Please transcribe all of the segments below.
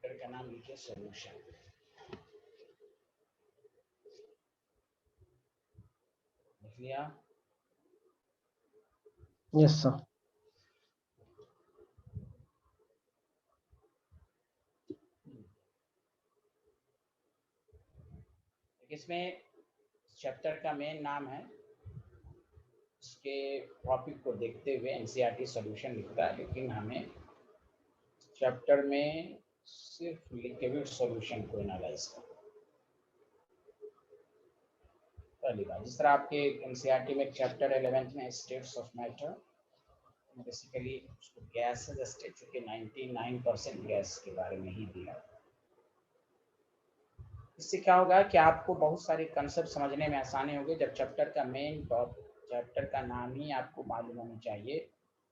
Chapter का नाम लिखिए सॉल्यूशन। लिख लिया? Yes sir. इसमें चैप्टर का मेन नाम है, इसके टॉपिक को देखते हुए एनसीईआरटी सॉल्यूशन लिखता है, लेकिन हमें चैप्टर में सिर्फ लिक्विड सॉल्यूशन को एनालाइज करना। पहली बात, जिस तरह आपके एनसीईआरटी में चैप्टर 11 में स्टेट्स ऑफ मैटर, बेसिकली उसको गैसेज स्टेट, चूंकि 99% गैस के बारे में ही दिया। इससे क्या होगा कि आपको बहुत सारे कंसेप्ट समझने में आसानी होगी। जब चैप्टर का मेन चैप्टर का नाम ही आपको मालूम होना चाहिए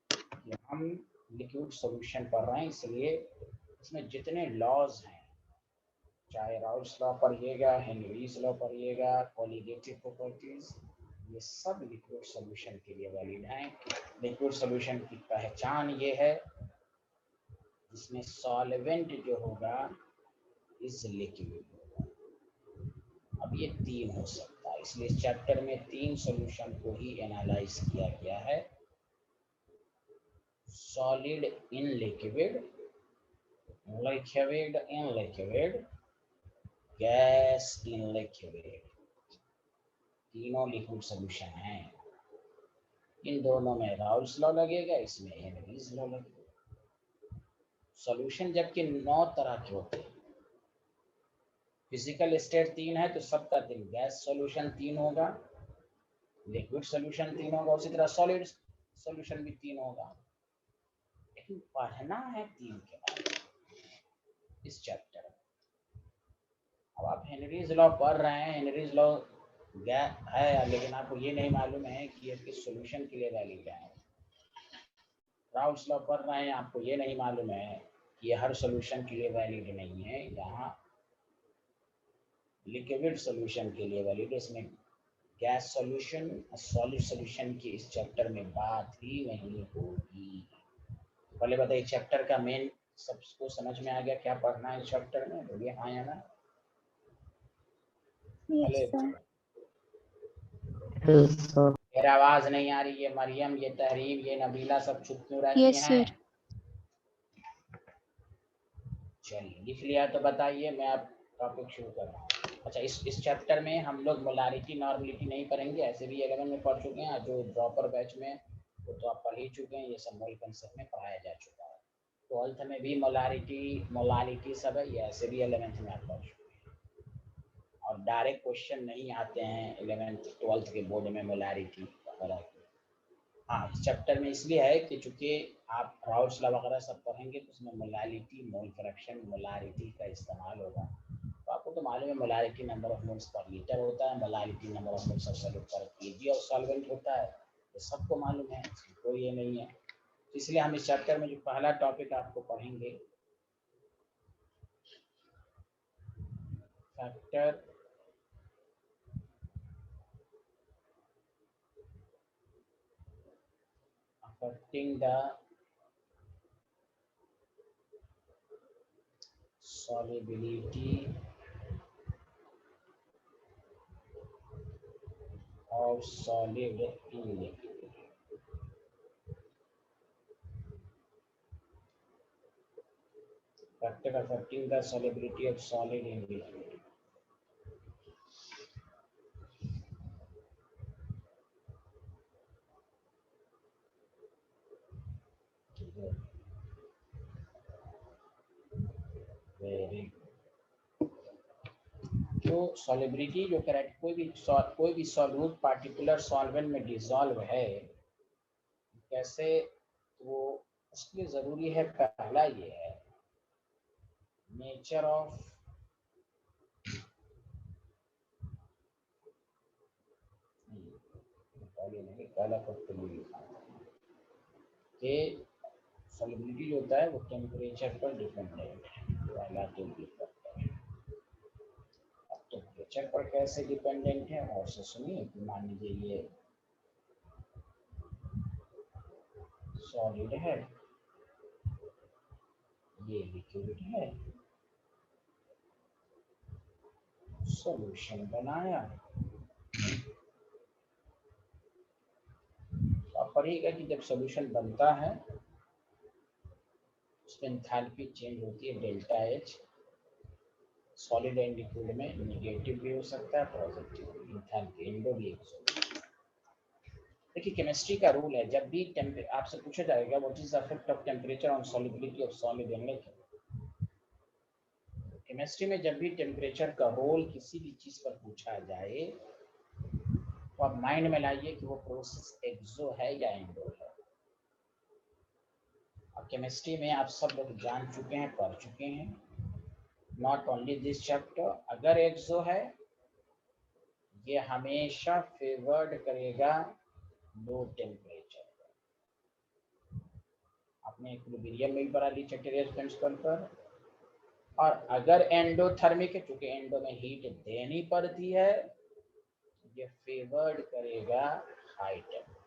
कि हम लिक्विड सॉल्यूशन पढ़ रहे हैं, इसलिए इसमें जितने लॉज हैं, चाहे राउल्स लॉ पढ़िएगा, हेनरीज लॉ पढ़िएगा, कोलिगेटिव प्रॉपर्टीज, ये सब लिक्विड सॉल्यूशन के लिए वैलिड हैं। लिक्विड सॉल्यूशन की पहचान ये है जिसमें सॉल्वेंट जो होगा इज लिक्विड। अब ये तीन हो सकता है, इसलिए इस चैप्टर में तीन सॉल्यूशन को ही एनालाइज किया गया है। Solid in liquid, liquid in liquid, gas in liquid, तीनों लिक्विड सॉल्यूशन हैं। इन दोनों में राउल्स लॉ लगेगा, इसमें हेनरीज लॉ लगेगा। सॉल्यूशन जबकि 9 तरह के होते हैं, फिजिकल स्टेट 3 है तो सबका दिन गैस सॉल्यूशन 3 होगा, लिक्विड सॉल्यूशन 3 होगा, उसी तरह सॉलिड सॉल्यूशन भी 3 होगा। लेकिन पढ़ना है 3 के बारे में इस चैप्टर में। अब आप हेनरीज लॉ पढ़ रहे हैं, हेनरीज लॉ है, लेकिन आपको ये नहीं मालूम है कि ये किस सॉल्यूशन के लिए वैलिड है। राउल्स लॉ पढ़ रहे हैं, आपको ये नहीं मालूम है कि ये हर सॉल्यूशन के लिए वैलिड नहीं है, यहाँ लिक्विड सॉल्यूशन के लिए वैलिड है। इसमें गैस सॉल्यूशन, सॉलिड सॉल्यूशन की इस चैप्टर में बात ही नहीं होगी। पहले बताइए चैप्टर का मेन सबको समझ में आ गया, क्या पढ़ना है चैप्टर में? बोलिए हाँ या ना। मेरा आवाज नहीं आ रही है? मरियम, ये तहरीम, ये नबीला सब चुप क्यों रहती हैं? चलिए लिख लिया तो बताइए, मैं अब टॉपिक शुरू कर रहा हूँ। अच्छा, इस चैप्टर में हम लोग मोलारिटी नॉर्मलिटी नहीं पढ़ेंगे, ऐसे भी 11 में पढ़ चुके हैं, जो ड्रॉपर बैच में वो तो आप पढ़ ही चुके हैं, ये सब मोल कंसेप्ट में पढ़ाया जा चुका है। 12th में भी मोलारिटी सब है, ये ऐसे भी 11th में आप पढ़ चुके हैं। और डायरेक्ट क्वेश्चन नहीं आते हैं 11th 12th के बोर्ड में मोलारिटी वगैरह। हाँ, इस चैप्टर में इसलिए है कि चूंकि आप राउल्स लॉ वगैरह सब पढ़ेंगे तो उसमें मोलालिटी, मोल फ्रैक्शन, मोलारिटी का इस्तेमाल होगा। तो आपको तो मालूम है molarity number of moles per litre होता है, molarity number of moles per KG of solvent होता है, ये सबको मालूम है, कोई ये नहीं है। इसलिए हम इस चैप्टर में जो पहला टॉपिक आपको पढ़ेंगे, factor affecting the solubility of solid in liquid। Factor affecting the solubility of solid in liquid। Very जो सॉलिबिलिटी जो करेक्ट कोई भी सॉल्यूट पार्टिकुलर सॉल्वेंट में डिसॉल्व है कैसे, वो उसके लिए जरूरी है, पहला ये है नेचर ऑफ पहला कि सॉलिबिलिटी जो होता है वो टेम्परेचर पर डिपेंडेंट है, पहला तो टेम्परेचर पर कैसे डिपेंडेंट है। और से सुनिए, मान लीजिए ये सॉलिड है, ये लिक्विड है, सॉल्यूशन बनाया। अब पढ़िएगा कि जब सॉल्यूशन बनता है उसमें एंथैल्पी चेंज होती है delta H. Solid and liquid में नेगेटिव भी हो सकता है, पॉजिटिव। एंथैल्पी एंडो भी एक सॉल्यूशन। देखिए केमिस्ट्री का रूल है, जब भी आपसे पूछा जाएगा what is the effect of temperature on solubility of solid in liquid. Chemistry में जब भी टेम्परेचर का रोल किसी भी चीज पर पूछा जाए तो आप माइंड में लाइए कि वो प्रोसेस एक्सो है या एंडो है। और केमिस्ट्री में आप सब लोग जान चुके हैं, पढ़ चुके हैं, नॉट ओनली दिस चैप्टर। अगर एक्सो है ये हमेशा फेवर्ड करेगा लो टेम्परेचर। आपने इक्विलिब्रियम में भी पढ़ा ली चैप्टर प्रिंसिपल पर। और अगर एंडोथर्मिक है, चूंकि एंडो में हीट देनी पड़ती है, ये फेवर्ड करेगा हाई टेम्परेचर।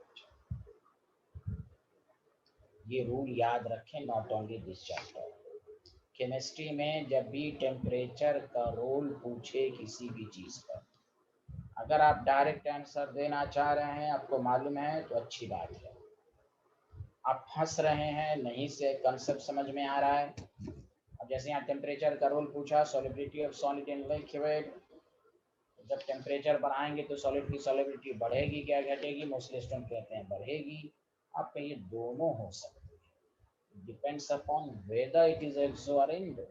ये रूल याद रखें, not only this chapter. Chemistry में जब भी टेम्परेचर का रोल पूछे किसी भी चीज पर, अगर आप डायरेक्ट आंसर देना चाह रहे हैं, आपको मालूम है, तो अच्छी बात है। आप फंस रहे हैं, नहीं से कंसेप्ट समझ में आ रहा है। अब जैसे यहाँ टेम्परेचर का रोल पूछा, solubility of solid in liquid. जब टेम्परेचर बढ़ाएंगे तो सॉलिड की सॉलिबिलिटी बढ़ेगी क्या घटेगी? मोस्टली स्टूडेंट कहते हैं बढ़ेगी। आपका ये दोनों हो सकते हैं, depends upon whether it is exo और एंडो।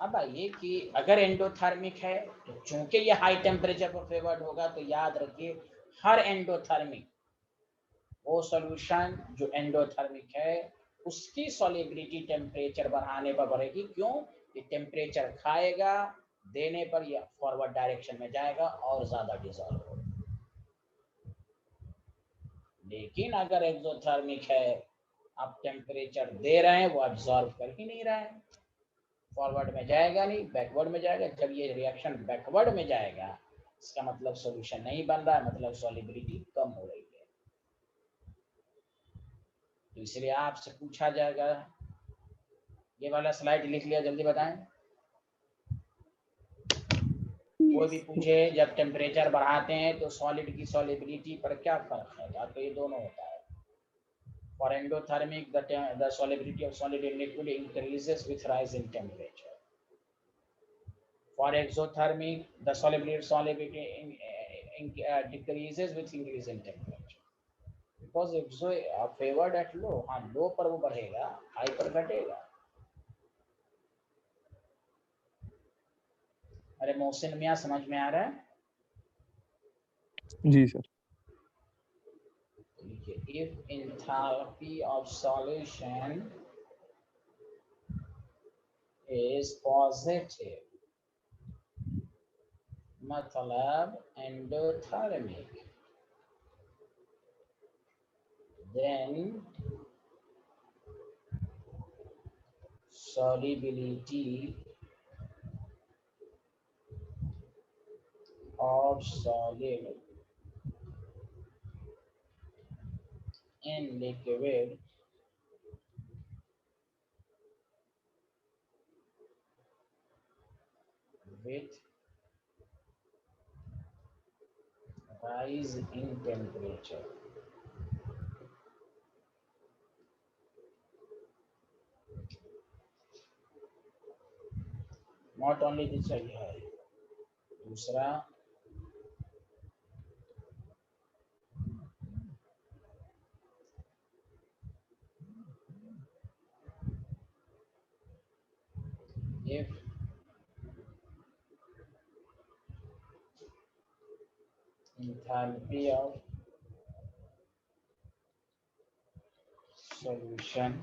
अब आइए कि अगर एंडोथर्मिक है तो चूंकि ये हाई टेम्परेचर पर फेवर्ड होगा, तो याद रखिए हर एंडोथर्मिक वो सॉल्यूशन जो एंडोथर्मिक है उसकी सॉलिबिलिटी टेम्परेचर बढ़ाने पर बढ़ेगी। क्यों? ये टेम्परेचर खाएगा, देने पर ये फॉरवर्ड डायरेक्शन में जाएगा और ज्यादा डिसॉल्व होगा। लेकिन अगर एक्सोथर्मिक है, आप टेम्परेचर दे रहे हैं, वो अब्सॉर्ब कर ही नहीं रहा है, फॉरवर्ड में जाएगा नहीं, बैकवर्ड में जाएगा। जब ये रिएक्शन बैकवर्ड में जाएगा, इसका मतलब सॉल्यूशन नहीं बन रहा है, मतलब सॉलिबिलिटी कम हो रही है। तो इसलिए आपसे पूछा जाएगा, ये वाला स्लाइड लिख लिया, जल्दी बताएं। कोई भी पूछे जब टेम्परेचर बढ़ाते हैं तो सॉलिड की सॉलिबिलिटी पर क्या फर्क है, तो ये दोनों होता है। For endothermic the solubility of solid in liquid increases with rise in temperature. For exothermic, the solubility decreases with increase in temperature. Because exo favored at low, हाँ low पर वो बढ़ेगा, high पर घटेगा। अरे मोहसिन मियाँ, समझ में आ रहा है? जी sir. If enthalpy of solution is positive, मतलब endothermic, then solubility of solid in liquid with rise in temperature. Not only this है, दूसरा if enthalpy of solution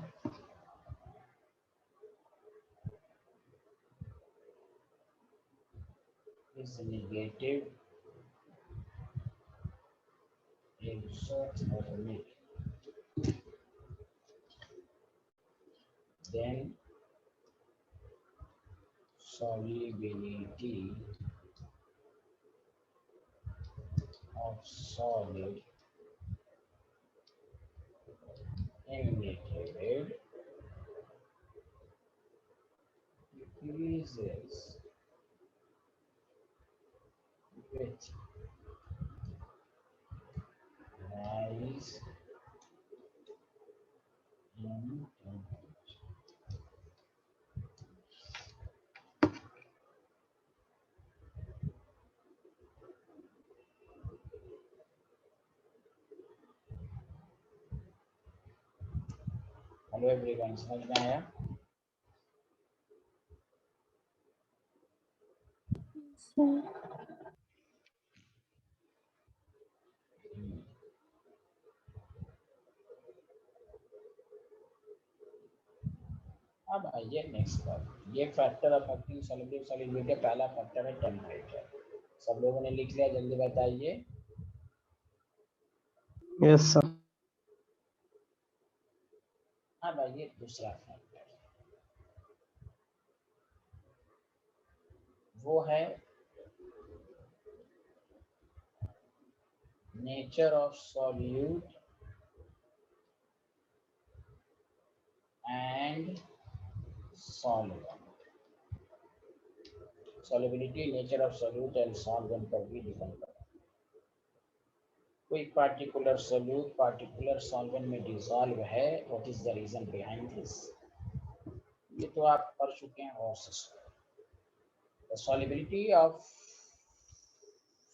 is negative, exothermic, then solubility of solid in liquid increases with rise in temperature. Hello everyone, समझ में आया? अब आइए next पर। ये factor affecting solubility solubility पहला फैक्टर है टेम्परेचर। सब लोगों ने लिख लिया? जल्दी बताइए। Yes sir. अब आइए दूसरा फैक्टर, वो है nature of solute and solvent. Solubility nature of solute and solvent पर भी डिपेंड करता है। कोई पार्टिकुलर सॉल्यूट पार्टिकुलर सॉल्वेंट में डिसॉल्व है, what is the reason behind this? ये तो आप पढ़ चुके हैं और the solubility of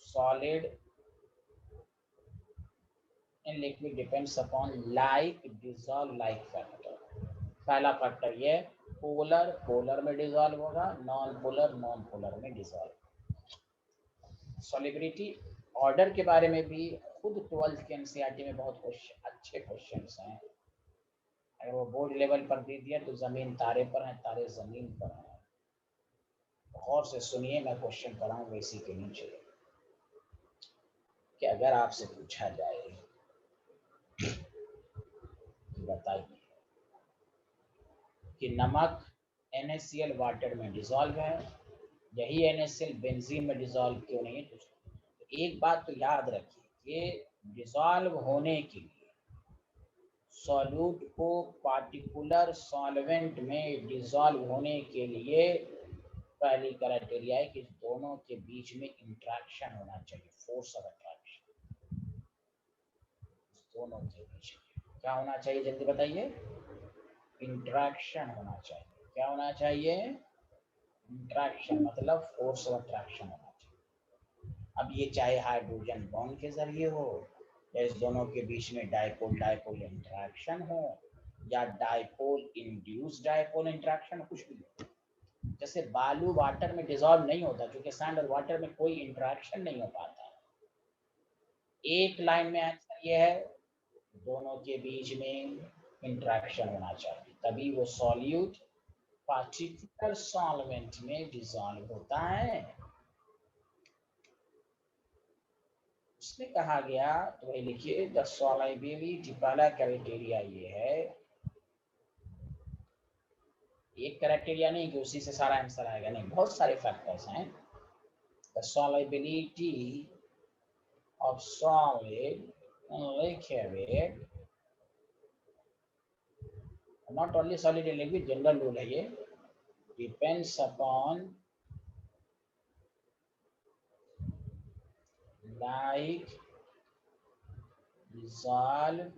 solid in liquid depends upon like dissolve like factor. पहला फैक्टर ये पोलर पोलर में डिसॉल्व होगा, नॉन पोलर में डिसॉल्व। सॉल्युबिलिटी ऑर्डर के बारे में भी खुद 12th के एनसीईआरटी में बहुत अच्छे क्वेश्चंस हैं। अगर वो बोर्ड लेवल पर दे दिया तो जमीन तारे पर है, तारे जमीन पर है। गौर से सुनिए, मैं क्वेश्चन पढ़ाऊंगा इसी के नीचे कि अगर आपसे पूछा जाए बताइए कि नमक NaCl वाटर में डिसॉल्व है, यही NaCl बेंजीन में डिसॉल्व क्यों नहीं है? तो एक बात तो याद रखिए कि डिसॉल्व होने के लिए सॉल्यूट को पार्टिकुलर सॉल्वेंट में डिसॉल्व होने के लिए पहली क्राइटेरिया है कि दोनों के बीच में इंटरेक्शन होना चाहिए, फोर्स ऑफ अट्रैक्शन। दोनों के बीच में क्या होना चाहिए, जल्दी बताइए? इंटरेक्शन होना चाहिए। क्या होना चाहिए? इंटरेक्शन, मतलब फोर्स ऑफ अट्रैक्शन होना चाहिए। अब ये चाहे हाइड्रोजन बॉन्ड के जरिए हो, या इस दोनों के बीच में डाइपोल डाइपोल इंटरेक्शन हो, या डाइपोल इंड्यूस डाइपोल इंटरेक्शन, कुछ भी हो। जैसे बालू वाटर में डिसॉल्व नहीं होता क्योंकि सैंड और वाटर में कोई इंटरेक्शन नहीं हो पाता। एक लाइन में आंसर ये है, दोनों के बीच में इंटरेक्शन होना चाहिए, तभी वो सॉल्यूट पार्टिकुलर सॉल्वेंट में डिसॉल्व होता है। उसमें कहा गया, तो वही लिखिए, द सॉल्युबिलिटी पहला क्राइटेरिया ये है। एक क्राइटेरिया नहीं कि उसी से सारा आंसर आएगा, नहीं, बहुत सारे फैक्टर्स हैं। The solubility of solid in liquid, not only solid in liquid, general rule है ये, depends upon like dissolve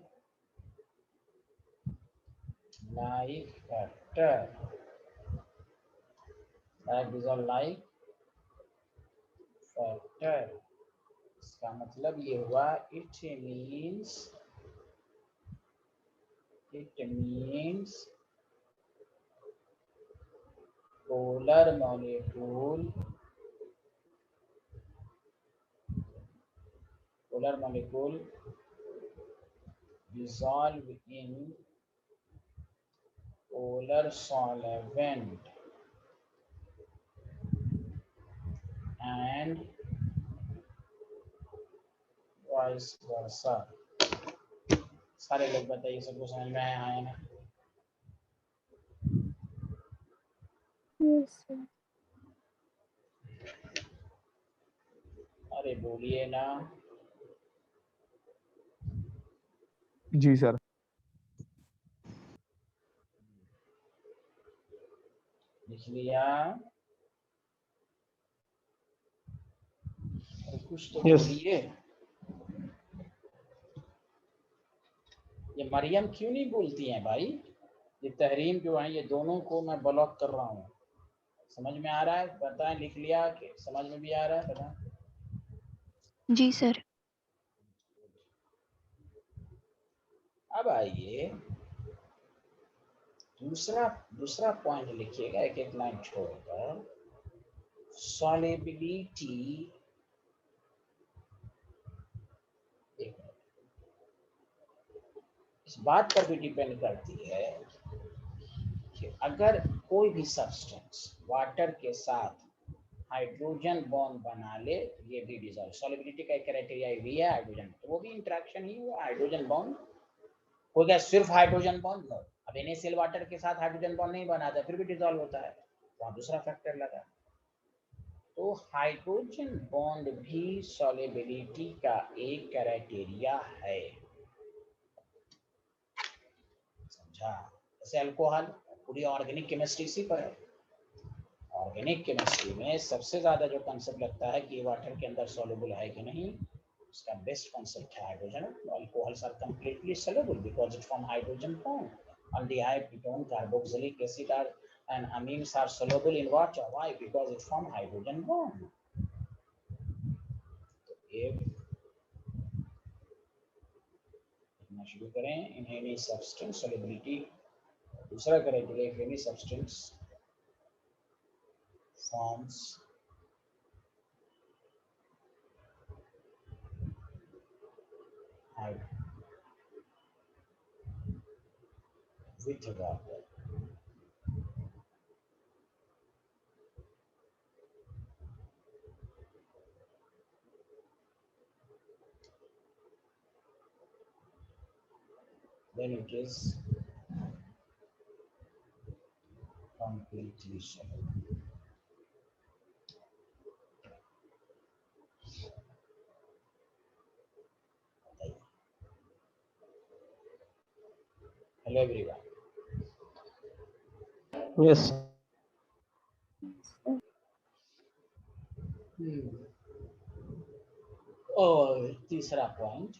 like factor, like dissolve like factor। इसका मतलब ये हुआ, it means polar molecule dissolve in polar solvent and vice versa। सारे लोग बताइए, सबको समझ में आया ना? अरे बोलिए ना। जी सर। देखिए लिख लिया? कुछ तो Yes. बोलिए। ये मरियम क्यों नहीं बोलती हैं भाई? ये तहरीम जो है, ये दोनों को मैं ब्लॉक कर रहा हूँ। समझ में आ रहा है? बताएं, लिख लिया कि समझ में भी आ रहा है? बताएं। जी सर। अब आइए दूसरा पॉइंट लिखिएगा, एक एक लाइन छोड़कर। सॉल्युबिलिटी, इस बात पर भी डिपेंड करती है कि अगर कोई भी सब्सटेंस वाटर के साथ हाइड्रोजन बॉन्ड बना ले, ये भी डिजॉल्व। सॉल्युबिलिटी का एक क्राइटेरिया भी है हाइड्रोजन, तो वो भी इंटरेक्शन ही हुआ, हाइड्रोजन बॉन्ड हो गया। सिर्फ हाइड्रोजन बॉन्ड नो, अब NaCl वाटर के साथ हाइड्रोजन बॉन्ड नहीं बनाता फिर भी डिजॉल्व होता है, वहां दूसरा फैक्टर लगा। तो हाइड्रोजन बॉन्ड भी सॉल्युबिलिटी का एक क्राइटेरिया है, समझा? जैसे अल्कोहल, पूरी ऑर्गेनिक केमिस्ट्री इसी पर है। ऑर्गेनिक केमिस्ट्री में सबसे ज्यादा जो कंसेप्ट लगता है कि वाटर के अंदर सॉल्युबल है कि नहीं, उसका बेस्ट कंसेप्ट है hydrogen. Alcohols are completely soluble because it form hydrogen bond. aldehyde, ketone, carboxylic acid are and amines are soluble in water. Why? Because it form hydrogen bond. तो एक शुरू करें, in any substance solubility, दूसरा criteria, if any substance forms with water, then it is completely soluble. Hello everyone. Yes. और तीसरा point,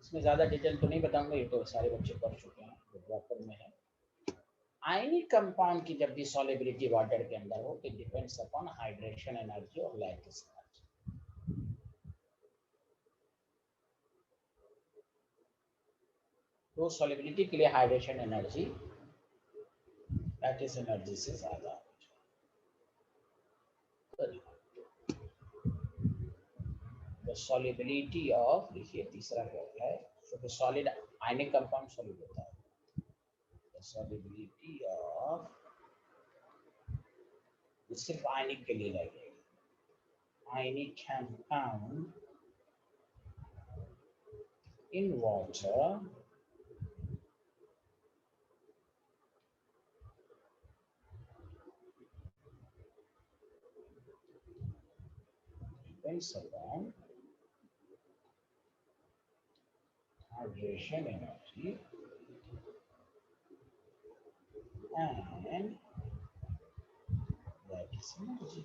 इसमें ज्यादा detail तो नहीं बताऊंगा, ये तो सारे बच्चे पढ़ चुके हैं, जो प्रॉपर में है। आयनिक कंपाउंड की जब भी सॉल्युबिलिटी वाटर के अंदर हो, it depends upon hydration energy और लैटिस एनर्जी। तो सॉल्युबिलिटी के लिए हाइड्रेशन एनर्जी लैटिस एनर्जी से ज्यादा। The solubility of, देखिए तीसरा क्या है, तो सॉलिड आयनिक कंपाउंड सॉल्युबल होता है। The solubility of, सिर्फ आयनिक के लिए लगेगा, ionic compound in water depends upon hydration energy and lattice energy।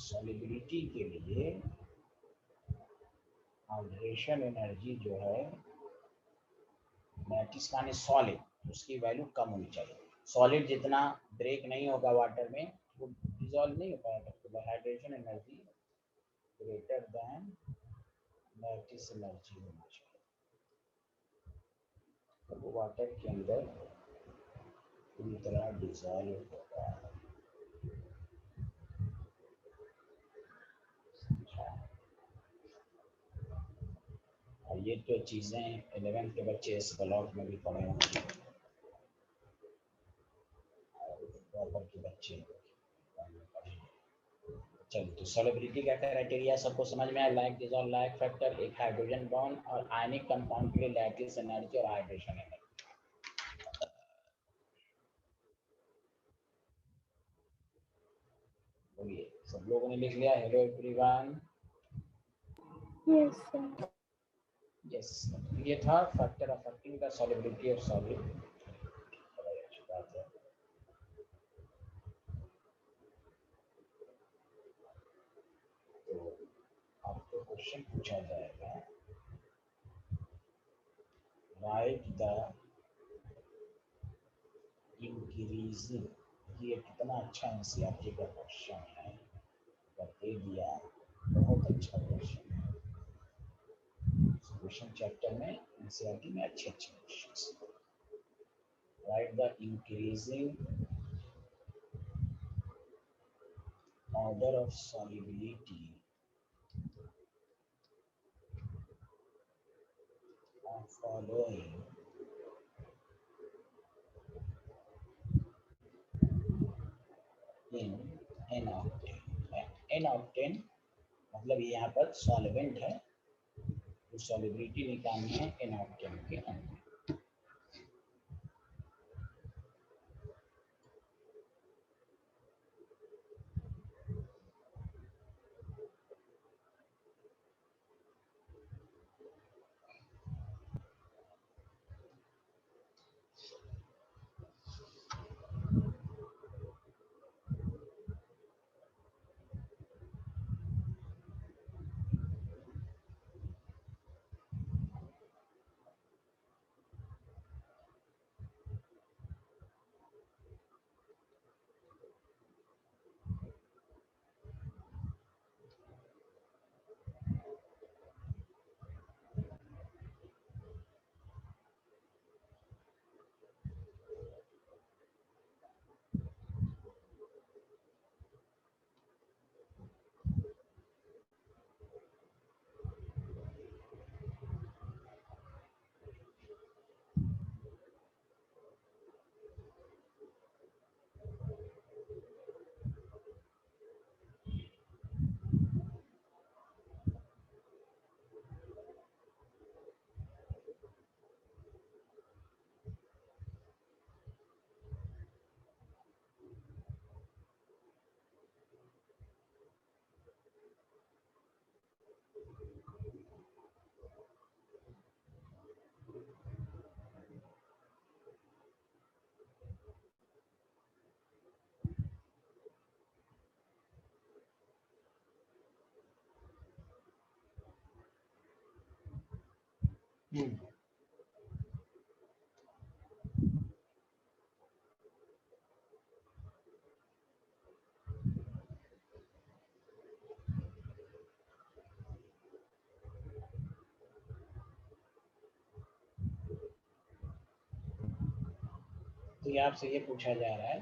Solubility के लिए हाइड्रेशन एनर्जी जो है, लैटिस माने सॉलिड, उसकी वैल्यू कम होनी चाहिए। सॉलिड जितना ब्रेक नहीं होगा वाटर में, वो डिसॉल्व नहीं हो पाएगा। तो hydration energy greater than lattice energy होना चाहिए, तो वो वाटर के अंदर पूरी तरह डिसॉल्व होगा। और ये तो चीज़ें 11th के बच्चे इस ब्लॉक में भी पढ़े होंगे, प्रॉपर के बच्चे। चलिए, तो सॉल्युबिलिटी का क्राइटेरिया सबको समझ में आया, लाइक डिसॉल्व, लाइक फैक्टर, एक हाइड्रोजन बॉन्ड, और आयनिक कंपाउंड के लिए लैटिस एनर्जी और हाइड्रेशन एनर्जी। बोलिए, सब लोगों ने लिख लिया? Hello everyone. Yes sir. Yes, ये था factor affecting the solubility of solid. Question पूछा जाएगा, राइट द इंक्रीजिंग, ये कितना अच्छा एनसीईआरटी का क्वेश्चन है, अगर दे दिया बहुत अच्छा क्वेश्चन है। क्वेश्चन चैप्टर में एनसीईआरटी में अच्छे अच्छे question. Right the increasing order of solubility of following in n-octane। n-octane मतलब ये यहाँ पर सॉल्वेंट है, तो सॉल्युबिलिटी निकालनी है n-octane के अंदर। तो ये आपसे ये पूछा जा रहा है,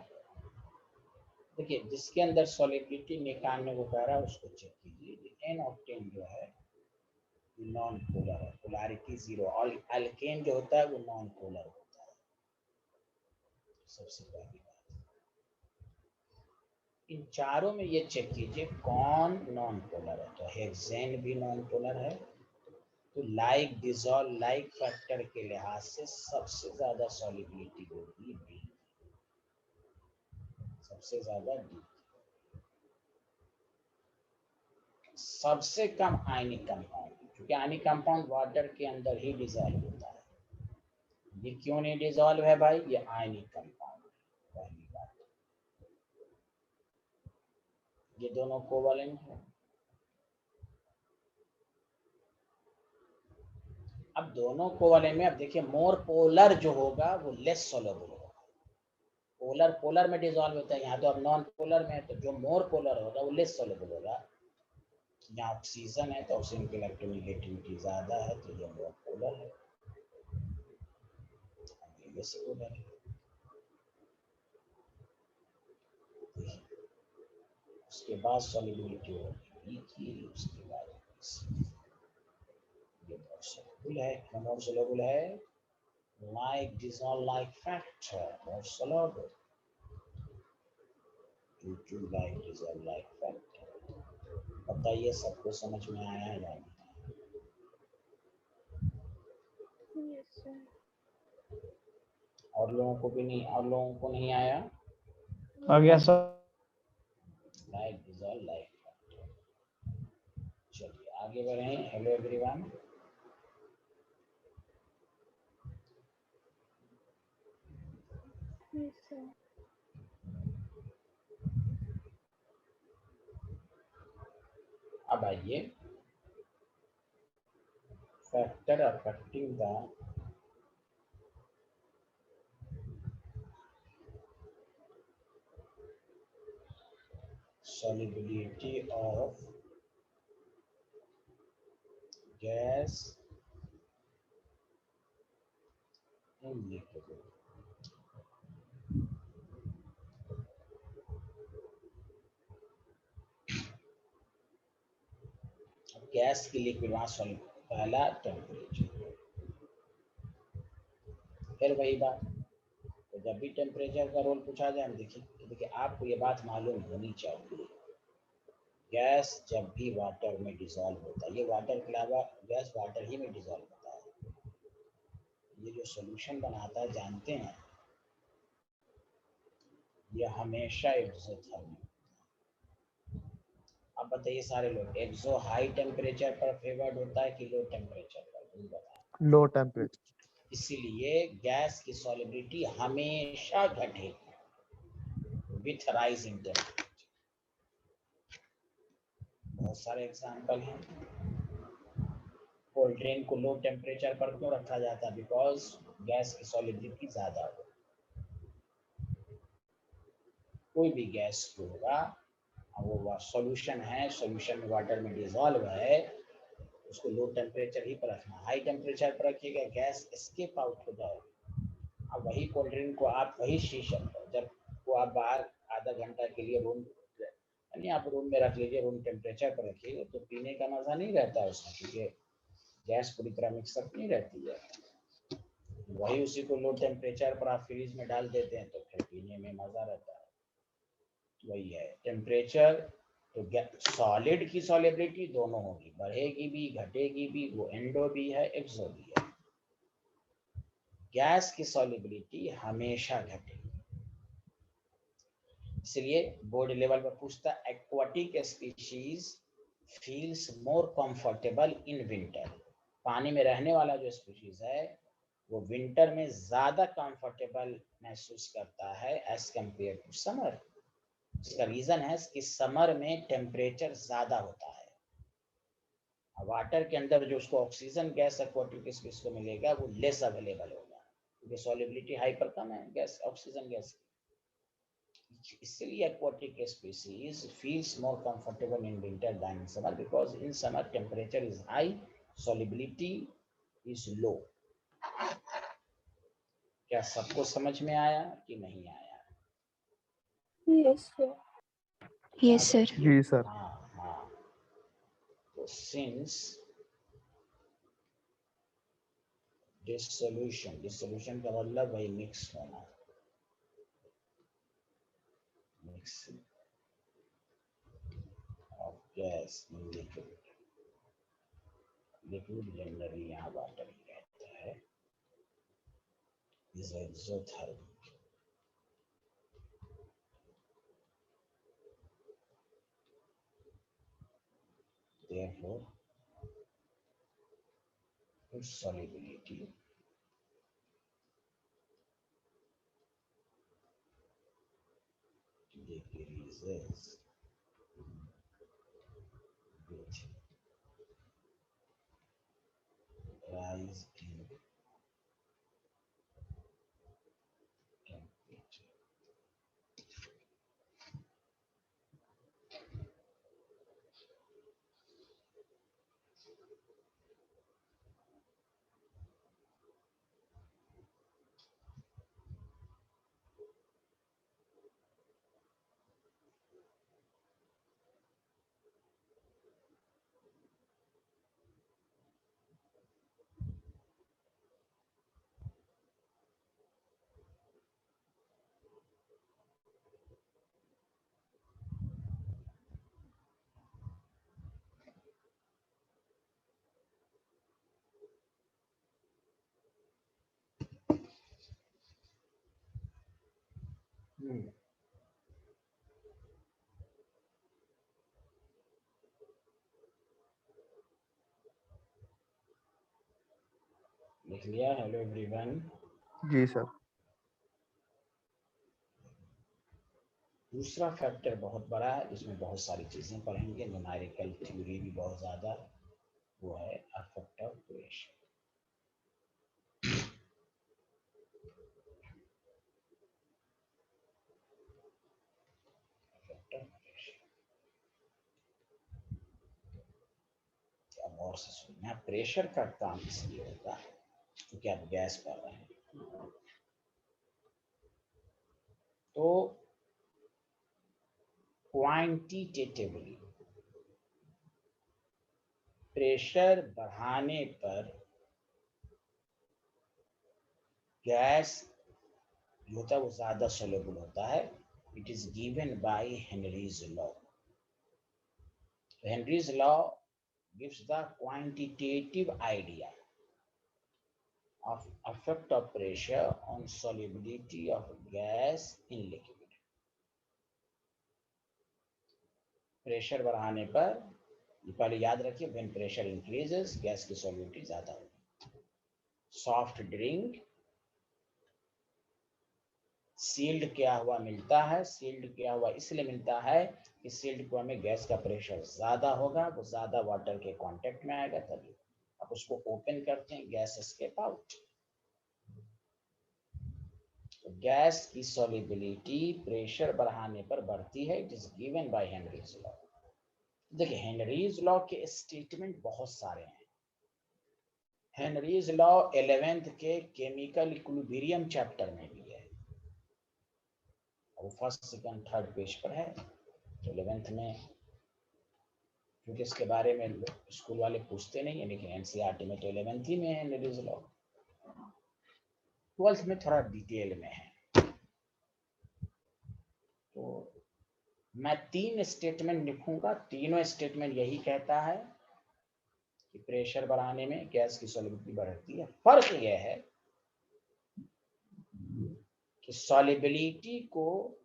देखिए जिसके अंदर सॉलिबिलिटी निकालने को कह रहा है उसको चेक कीजिए। n-octane जो है नॉन पोलर है, पोलैरिटी जीरो। और अल्केन जो होता है वो नॉन पोलर होता है। सबसे पहली बात, इन चारों में ये चेक कीजिए कौन नॉन पोलर है। तो हेक्सेन भी नॉन पोलर है, तो लाइक डिसॉल्व लाइक फैक्टर के लिहाज से सबसे ज्यादा सॉलिबिलिटी होगी बी, सबसे ज्यादा डी। सबसे कम आयनिक कंपाउंड, क्योंकि आयनिक कंपाउंड वाटर के अंदर ही डिसॉल्व होता है। ये क्यों नहीं डिसॉल्व है भाई, ये आयनिक कंपाउंड है, पहली बात। ये दोनों कोवैलेंट है। अब दोनों कोवैलेंट में अब देखिए मोर पोलर जो होगा वो लेस सोलेबल होगा। पोलर पोलर में डिसॉल्व होता है, यहाँ तो अब नॉन पोलर में है, तो जो मोर पोलर होगा वो लेस सोलेबल होगा। यहाँ ऑक्सीजन है तो ऑक्सीजन की इलेक्ट्रोनेगेटिविटी ज्यादा है, तो ये मोर पोलर है, ये पोलर है। उसके बाद सॉलिबिलिटी होगी E की, उसके बाद ये मोर सोलेबल है, मोर सोलेबल है, like dissolve like factor, more soluble, due to like dissolve like factor। बताइए सबको समझ में आया है या नहीं? Yes, sir. और लोगों को भी नहीं, और लोगों को नहीं आया? आ गया sir. like dissolve like factor। चलिए आगे बढ़ें। Hello everyone. Yes, sir. अब आइए factor affecting the solubility of gas in liquid. Gas की लिक्विड वहां सॉल्यूट, पहला टेम्परेचर, फिर वही बात। तो जब भी टेम्परेचर का रोल पूछा जाए, देखिए आपको ये बात मालूम होनी चाहिए, गैस जब भी वाटर में डिसॉल्व होता है, ये वाटर के अलावा गैस वाटर ही में डिसॉल्व होता है, ये जो सॉल्यूशन बनाता है जानते हैं, ये हमेशा एक्सोथर्मिक। अब बताइए सारे लोग, एक्सो हाई टेम्परेचर पर फेवर्ड होता है कि लो टेम्परेचर पर? बताएं। Low temperature. इसीलिए गैस की सॉलिबिलिटी हमेशा घटेगी विथ राइज इन टेम्परेचर। बहुत सारे एग्जांपल हैं। कोल्ड ड्रिंक को लो टेम्परेचर पर क्यों रखा जाता है? बिकॉज गैस की सॉलिबिलिटी ज्यादा हो। कोई भी गैस को होगा, वो सॉल्यूशन है, सॉल्यूशन में वाटर में डिसॉल्व है, उसको लो टेम्परेचर ही पर रखना। हाई टेम्परेचर पर रखिएगा, गैस एस्केप आउट हो जाएगी। अब वही कोल्ड ड्रिंक को आप वही शीशा, जब वो आप बाहर आधा घंटा के लिए रूम, यानी आप रूम में रख लीजिए, रूम टेम्परेचर पर रखिए, तो पीने का मजा नहीं रहता उसमें, क्योंकि गैस पूरी तरह मिक्सअप नहीं रहती है। वही उसी को लो टेम्परेचर पर आप फ्रीज में डाल देते हैं, तो फिर पीने में मजा रहता है। वही है टेम्परेचर। तो सॉलिड की सॉलिबिलिटी दोनों होगी, बढ़ेगी भी घटेगी भी, वो एंडो भी है एक्सो भी है। गैस की सॉलिबिलिटी हमेशा घटेगी। इसलिए बोर्ड लेवल पर पूछता, aquatic species feels more comfortable in winter. पानी में रहने वाला जो स्पीशीज है वो विंटर में ज्यादा कंफर्टेबल महसूस करता है एज कंपेयर टू समर। इसका रीजन है कि समर में टेम्परेचर ज्यादा होता है, वाटर के अंदर जो उसको ऑक्सीजन गैस एक्वाटिक स्पीशीज को मिलेगा वो लेस अवेलेबल होगा, क्योंकि सॉलिबिलिटी हाई पर कम है गैस, ऑक्सीजन गैस। इसलिए aquatic species feels more comfortable in winter than in summer, because in summer temperature is high, solubility is low. क्या सबको समझ में आया कि नहीं आया? Yes, sir. Yes, sir. जी सर। हाँ हाँ। तो since dissolution का मतलब वही मिक्स होना, mixing of gas in liquid, liquid generally यहाँ वाटर ही रहता है, is exothermic. Therefore, its solubility decreases with rise in temperature. लिख लिया? Hello everyone. जी सर। दूसरा फैक्टर बहुत बड़ा है, इसमें बहुत सारी चीजें पढ़ेंगे, न्यूमेरिकल थ्योरी भी बहुत ज्यादा, वो है अफेक्ट ऑफ प्रेशर। गौर से सुनिए, यहाँ प्रेशर का काम इसलिए होता है क्योंकि आप गैस पा रहे हैं। तो क्वांटिटेटिवली प्रेशर बढ़ाने पर गैस जो होता है वो ज्यादा सोल्यूबल होता है। It is given by Henry's law. Henry's law gives the quantitative idea of effect of pressure on solubility of gas in liquid। Pressure बढ़ाने पर, पहले याद रखिए, when pressure increases गैस की solubility ज्यादा होगी। सॉफ्ट ड्रिंक सील्ड किया हुआ मिलता है। सील्ड किया हुआ इसलिए मिलता है कि सील्ड कुआ में गैस का प्रेशर ज्यादा होगा, वो ज्यादा वाटर के कांटेक्ट में आएगा, तभी आप उसको ओपन करते हैं, गैस एस्केप आउट। गैस की सॉल्युबिलिटी प्रेशर बढ़ाने पर बढ़ती है। It is given by Henry's law. देखिए हेनरीज लॉ के स्टेटमेंट बहुत सारे हैं। हेनरीज लॉ 11th के केमिकल इक्विलिब्रियम चैप्टर में भी है, वो फर्स्ट सेकंड थर्ड पेज पर है। 11th में, क्योंकि इसके बारे में स्कूल वाले पूछते नहीं है, लेकिन एनसीईआरटी में तो 11th ही में है हेनरीज लॉ। 12th में थोड़ा डिटेल में है। तो मैं 3 स्टेटमेंट लिखूंगा, तीनों स्टेटमेंट यही कहता है कि प्रेशर बढ़ाने में गैस की सॉल्युबिलिटी बढ़ती है। फर्क यह है कि सॉल्युबिलिटी को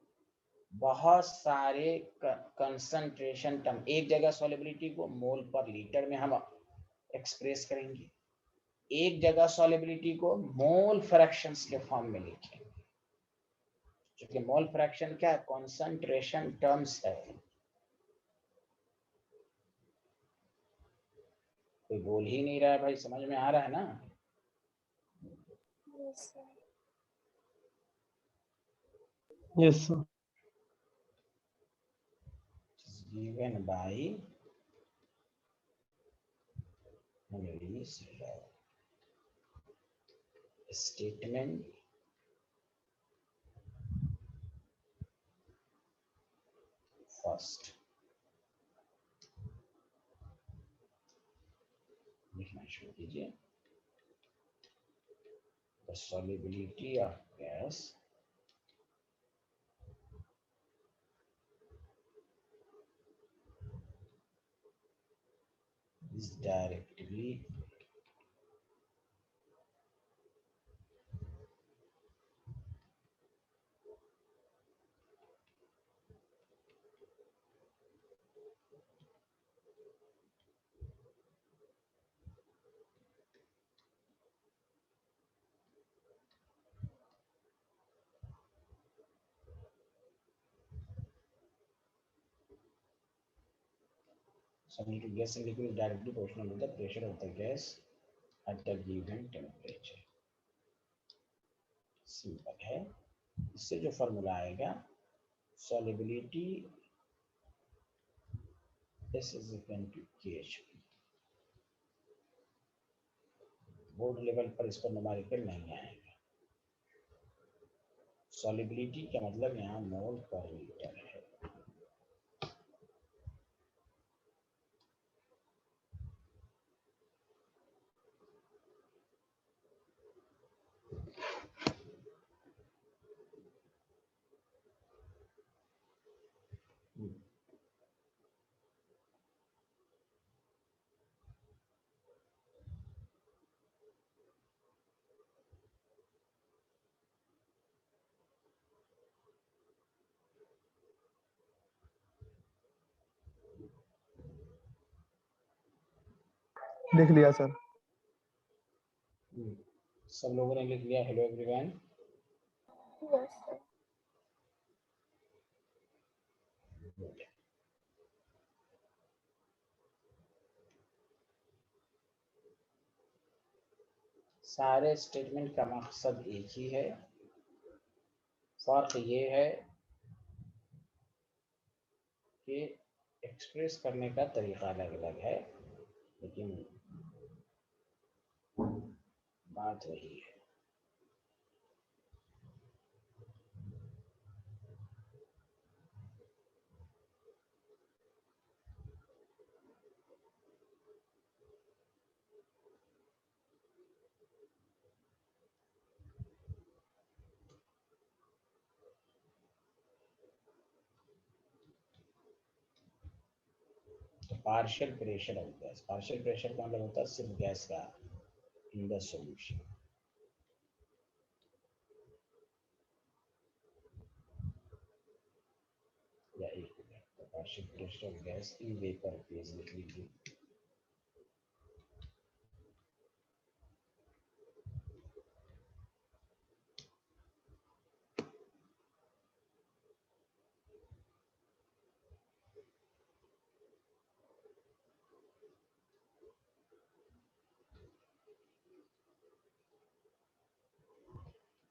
बहुत सारे कंसंट्रेशन टर्म, एक जगह सॉल्युबिलिटी को मोल पर लीटर में हम एक्सप्रेस करेंगे, एक जगह सॉल्युबिलिटी को मोल फ्रैक्शंस के फॉर्म में लिखेंगे। क्योंकि मोल फ्रैक्शन क्या है? कंसंट्रेशन टर्म्स है। कोई बोल ही नहीं रहा है भाई, समझ में आ रहा है ना? Yes, sir. Yes, sir. Given by Henry's law. Statement first. लिखना शुरू कीजिए। The solubility of gas is directly subject to gas and liquid is directly proportional to the pressure of the gas at the given temperature। Simple है। इससे जो formula आएगा, solubility S is equal to KHP। Board level पर इस पर numerical नहीं आएगा। Solubility का मतलब यहाँ मोल पर लीटर है। लिख लिया सर। सब लोगों ने लिख लिया? Hello everyone. Yes, sir. सारे स्टेटमेंट का मकसद एक ही है। फर्क ये है कि एक्सप्रेस करने का तरीका अलग अलग है, लेकिन बात वही है। Partial pressure of gas, partial pressure का मतलब होता है सिर्फ गैस का इन द सॉल्यूशन। या एक minute, partial pressure of gas in vapour phase लिख लीजिए।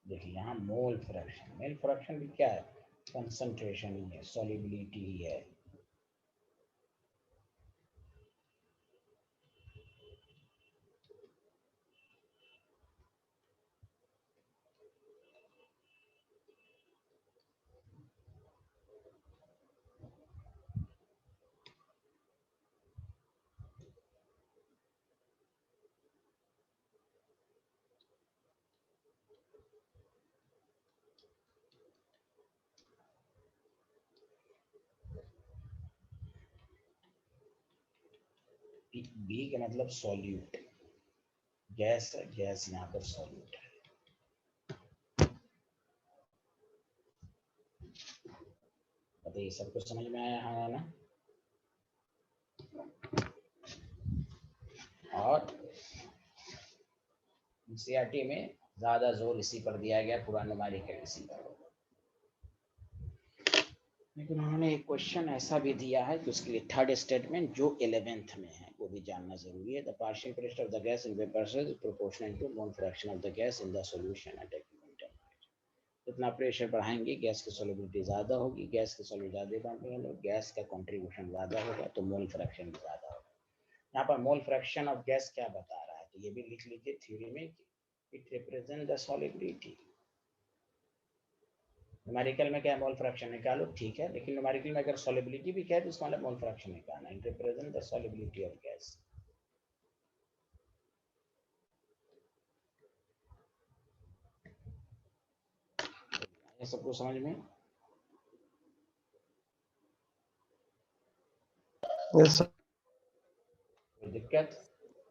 देखिए यहाँ मोल फ्रैक्शन भी क्या है, कंसंट्रेशन ही है, सॉल्युबिलिटी ही है। बी का मतलब सॉल्यूट, गैस है, गैस यहाँ पर सॉल्यूट है। बताइए सबको समझ में आया है ना? और एनसीईआरटी में ज्यादा जोर इसी पर दिया गया, पूरा न्यूमेरिकल इसी पर। लेकिन उन्होंने एक क्वेश्चन ऐसा भी दिया है कि उसके लिए थर्ड स्टेटमेंट जो 11th में है वो भी जानना जरूरी है। The partial pressure of the gas in vapour is proportional to mole fraction of the gas in the solution at a given temperature. जितना प्रेशर बढ़ाएंगे गैस की सॉल्युबिलिटी ज्यादा होगी, गैस की सॉल्युबिलिटी ज्यादा बढ़ेंगे, गैस का कंट्रीब्यूशन ज्यादा होगा तो मोल फ्रैक्शन भी ज्यादा होगा। यहाँ पर मोल फ्रैक्शन ऑफ गैस क्या बता रहा है, तो ये भी लिख लीजिए थ्योरी में, it represent the solubility. Numerical में क्या मोल फ्रैक्शन निकालो, ठीक है, लेकिन न्यूमेरिकल में अगर सॉल्युबिलिटी भी क्या है तो इसका मतलब मोल फ्रैक्शन निकालना। It represent the solubility of gas. ये सबको समझ में? Yes, sir.